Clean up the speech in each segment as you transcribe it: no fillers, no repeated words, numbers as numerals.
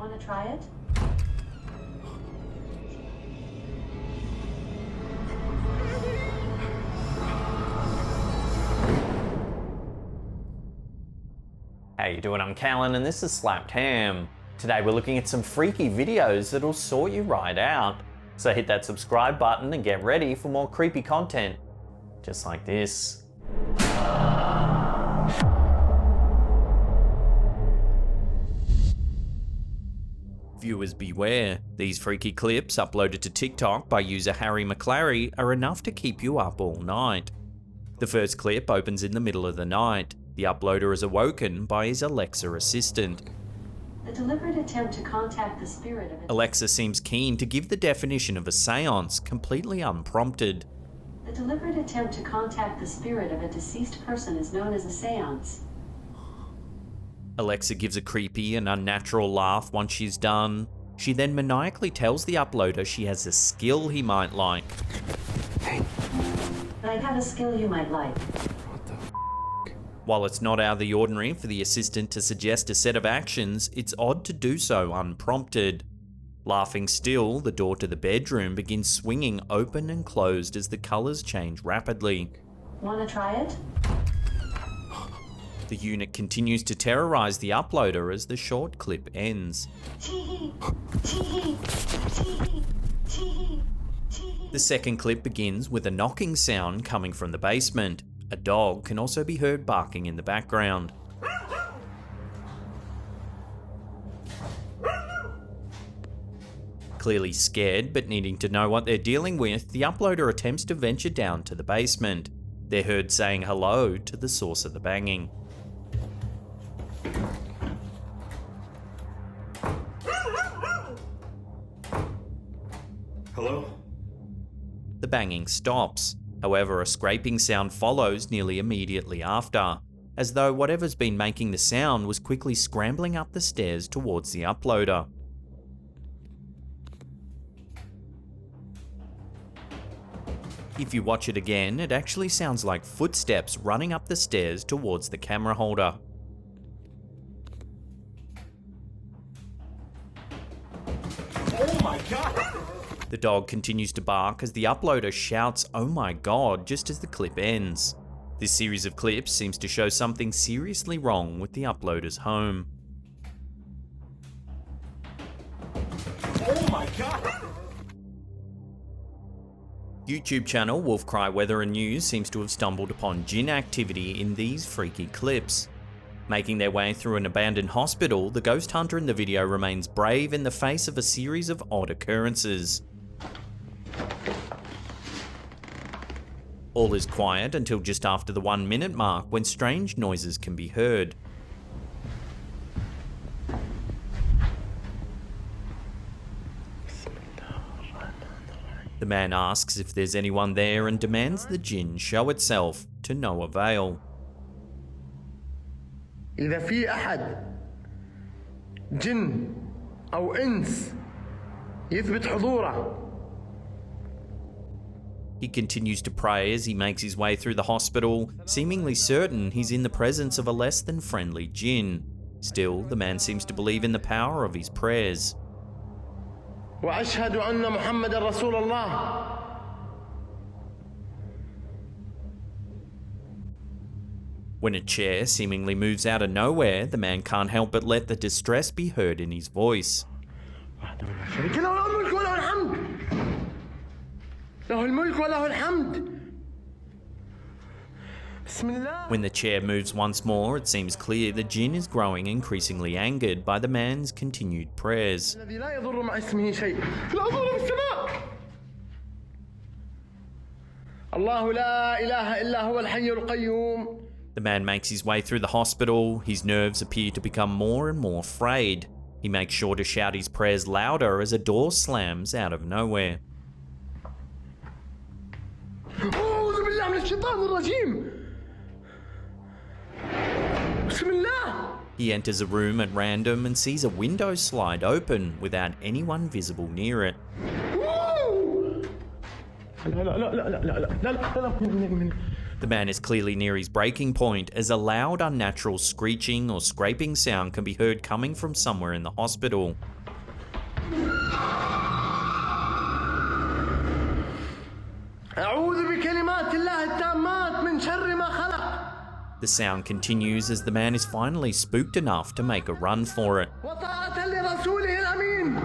Want to try it? How you doing? I'm Callan and this is Slapped Ham. Today we're looking at some freaky videos that'll sort you right out. So hit that subscribe button and get ready for more creepy content, just like this. Viewers beware, these freaky clips uploaded to TikTok by user Harry McClary are enough to keep you up all night. The first clip opens in the middle of the night. The uploader is awoken by his Alexa assistant. A deliberate attempt to contact the spirit of Alexa seems keen to give the definition of a seance completely unprompted. The deliberate attempt to contact the spirit of a deceased person is known as a seance. Alexa gives a creepy and unnatural laugh once she's done. She then maniacally tells the uploader she has a skill he might like. I have a skill you might like. While it's not out of the ordinary for the assistant to suggest a set of actions, it's odd to do so unprompted. Laughing still, the door to the bedroom begins swinging open and closed as the colours change rapidly. Want to try it? The unit continues to terrorise the uploader as the short clip ends. The second clip begins with a knocking sound coming from the basement. A dog can also be heard barking in the background. Clearly scared but needing to know what they're dealing with, the uploader attempts to venture down to the basement. They're heard saying hello to the source of the banging. Hello? The banging stops. However, a scraping sound follows nearly immediately after, as though whatever's been making the sound was quickly scrambling up the stairs towards the uploader. If you watch it again, it actually sounds like footsteps running up the stairs towards the camera holder. Oh my god! The dog continues to bark as the uploader shouts, "Oh my god," just as the clip ends. This series of clips seems to show something seriously wrong with the uploader's home. Oh my god! YouTube channel Wolfcry Weather and News seems to have stumbled upon jinn activity in these freaky clips. Making their way through an abandoned hospital, the ghost hunter in the video remains brave in the face of a series of odd occurrences. All is quiet until just after the 1 minute mark when strange noises can be heard. The man asks if there's anyone there and demands the jinn show itself, to no avail. إذا في أحد جن أو إنس يثبت حضوره. He continues to pray as he makes his way through the hospital, seemingly certain he's in the presence of a less than friendly jinn. Still, the man seems to believe in the power of his prayers. وأشهد أن محمد رسول الله. When a chair seemingly moves out of nowhere, the man can't help but let the distress be heard in his voice. When the chair moves once more, it seems clear the jinn is growing increasingly angered by the man's continued prayers. الله لا إله إلا هو الحي القيوم. The man makes his way through the hospital. His nerves appear to become more and more frayed. He makes sure to shout his prayers louder as a door slams out of nowhere. أعوذ بالله من الشيطان الرجيم. بسم الله. He enters a room at random and sees a window slide open without anyone visible near it. The man is clearly near his breaking point as a loud, unnatural screeching or scraping sound can be heard coming from somewhere in the hospital. أعوذ بكلمات الله التامات من شر ما خلق. The sound continues as the man is finally spooked enough to make a run for it. وطاعة لرسوله الأمين.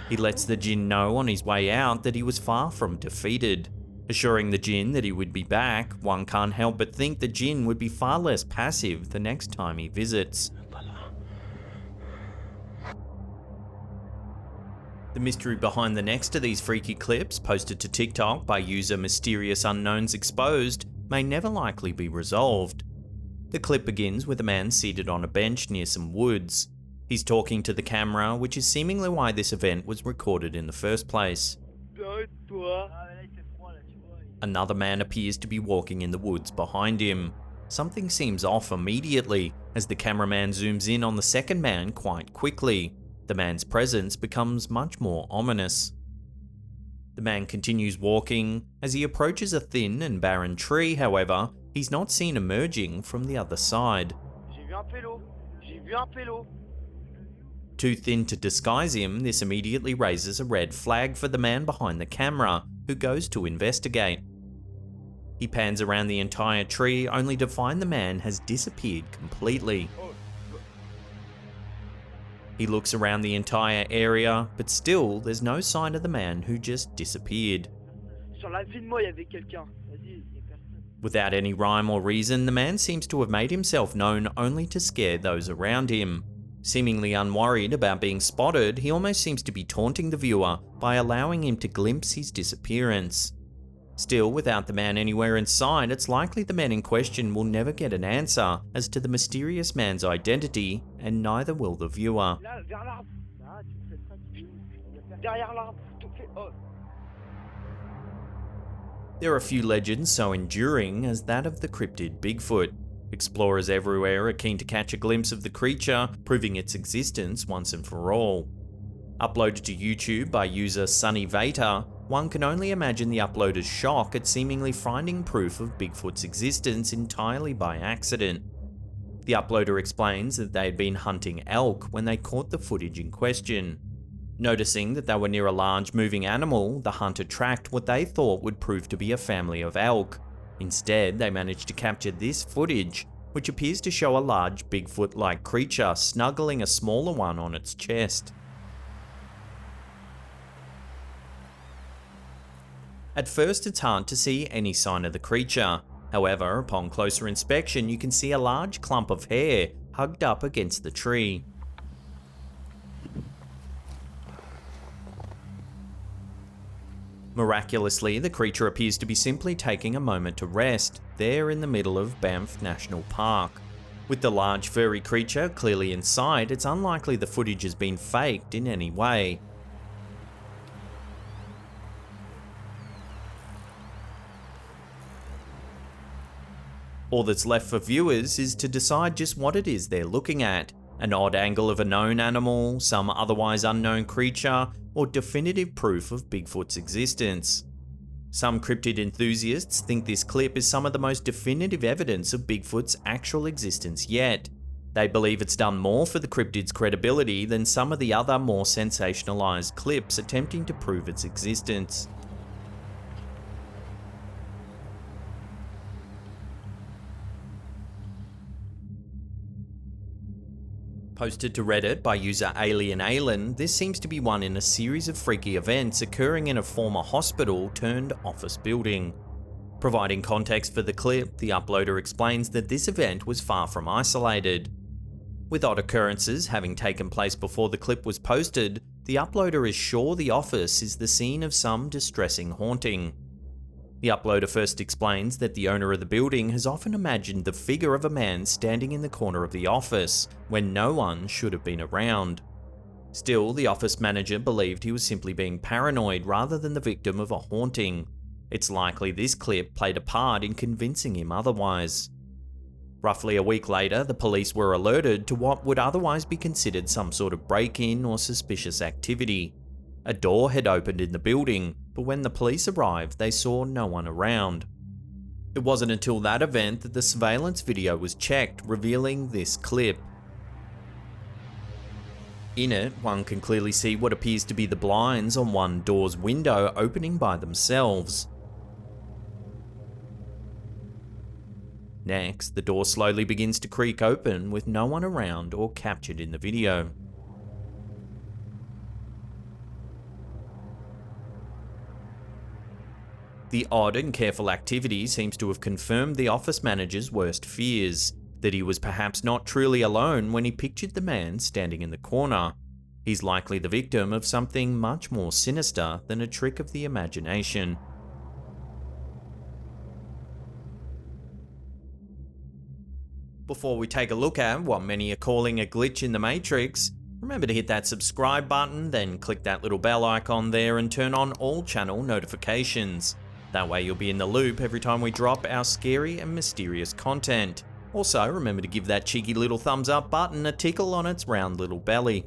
He lets the jinn know on his way out that he was far from defeated. Assuring the jinn that he would be back, one can't help but think the jinn would be far less passive the next time he visits. The mystery behind the next of these freaky clips, posted to TikTok by user Mysterious Unknowns Exposed, may never likely be resolved. The clip begins with a man seated on a bench near some woods. He's talking to the camera, which is seemingly why this event was recorded in the first place. Another man appears to be walking in the woods behind him. Something seems off immediately, as the cameraman zooms in on the second man quite quickly. The man's presence becomes much more ominous. The man continues walking. As he approaches a thin and barren tree, however, he's not seen emerging from the other side. Too thin to disguise him, this immediately raises a red flag for the man behind the camera, who goes to investigate. He pans around the entire tree only to find the man has disappeared completely. He looks around the entire area, but still there's no sign of the man who just disappeared. Without any rhyme or reason, the man seems to have made himself known only to scare those around him. Seemingly unworried about being spotted, he almost seems to be taunting the viewer by allowing him to glimpse his disappearance. Still, without the man anywhere in sight, it's likely the man in question will never get an answer as to the mysterious man's identity, and neither will the viewer. There are few legends so enduring as that of the cryptid Bigfoot. Explorers everywhere are keen to catch a glimpse of the creature, proving its existence once and for all. Uploaded to YouTube by user Sunny Vater, one can only imagine the uploader's shock at seemingly finding proof of Bigfoot's existence entirely by accident. The uploader explains that they had been hunting elk when they caught the footage in question. Noticing that they were near a large moving animal, the hunter tracked what they thought would prove to be a family of elk. Instead, they managed to capture this footage, which appears to show a large Bigfoot-like creature snuggling a smaller one on its chest. At first, it's hard to see any sign of the creature. However, upon closer inspection, you can see a large clump of hair hugged up against the tree. Miraculously, the creature appears to be simply taking a moment to rest, there in the middle of Banff National Park. With the large furry creature clearly in sight, it's unlikely the footage has been faked in any way. All that's left for viewers is to decide just what it is they're looking at. An odd angle of a known animal, some otherwise unknown creature, or definitive proof of Bigfoot's existence. Some cryptid enthusiasts think this clip is some of the most definitive evidence of Bigfoot's actual existence yet. They believe it's done more for the cryptid's credibility than some of the other more sensationalized clips attempting to prove its existence. Posted to Reddit by user Alien Alien, this seems to be one in a series of freaky events occurring in a former hospital turned office building. Providing context for the clip, the uploader explains that this event was far from isolated. With odd occurrences having taken place before the clip was posted, the uploader is sure the office is the scene of some distressing haunting. The uploader first explains that the owner of the building has often imagined the figure of a man standing in the corner of the office when no one should have been around. Still, the office manager believed he was simply being paranoid rather than the victim of a haunting. It's likely this clip played a part in convincing him otherwise. Roughly a week later, the police were alerted to what would otherwise be considered some sort of break-in or suspicious activity. A door had opened in the building, but when the police arrived, they saw no one around. It wasn't until that event that the surveillance video was checked, revealing this clip. In it, one can clearly see what appears to be the blinds on one door's window opening by themselves. Next, the door slowly begins to creak open with no one around or captured in the video. The odd and careful activity seems to have confirmed the office manager's worst fears, that he was perhaps not truly alone when he pictured the man standing in the corner. He's likely the victim of something much more sinister than a trick of the imagination. Before we take a look at what many are calling a glitch in the Matrix, remember to hit that subscribe button, then click that little bell icon there and turn on all channel notifications. That way you'll be in the loop every time we drop our scary and mysterious content. Also, remember to give that cheeky little thumbs up button a tickle on its round little belly.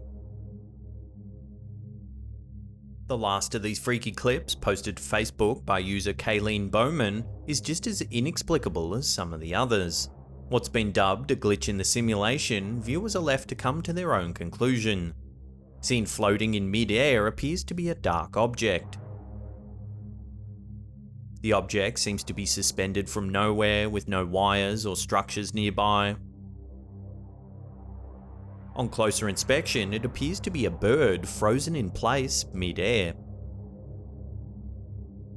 The last of these freaky clips, posted to Facebook by user Kayleen Bowman, is just as inexplicable as some of the others. What's been dubbed a glitch in the simulation, viewers are left to come to their own conclusion. Seen floating in mid-air appears to be a dark object. The object seems to be suspended from nowhere with no wires or structures nearby. On closer inspection, it appears to be a bird frozen in place mid-air.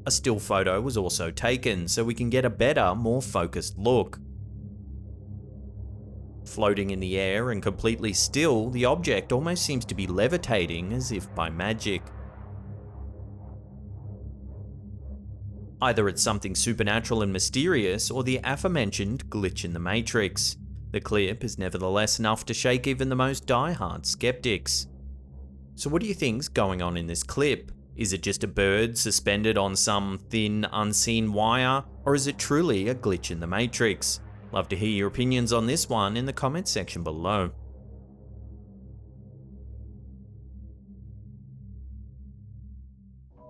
A still photo was also taken so we can get a better, more focused look. Floating in the air and completely still, the object almost seems to be levitating as if by magic. Either it's something supernatural and mysterious, or the aforementioned glitch in the Matrix. The clip is nevertheless enough to shake even the most die-hard skeptics. So what do you think's going on in this clip? Is it just a bird suspended on some thin, unseen wire, or is it truly a glitch in the Matrix? Love to hear your opinions on this one in the comments section below.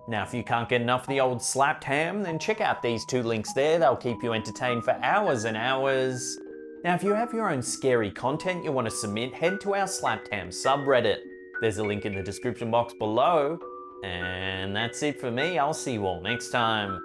Now, if you can't get enough of the old slapped ham, then check out these two links there. They'll keep you entertained for hours and hours. Now, if you have your own scary content you want to submit, head to our Slapped Ham subreddit. There's a link in the description box below. And that's it for me. I'll see you all next time.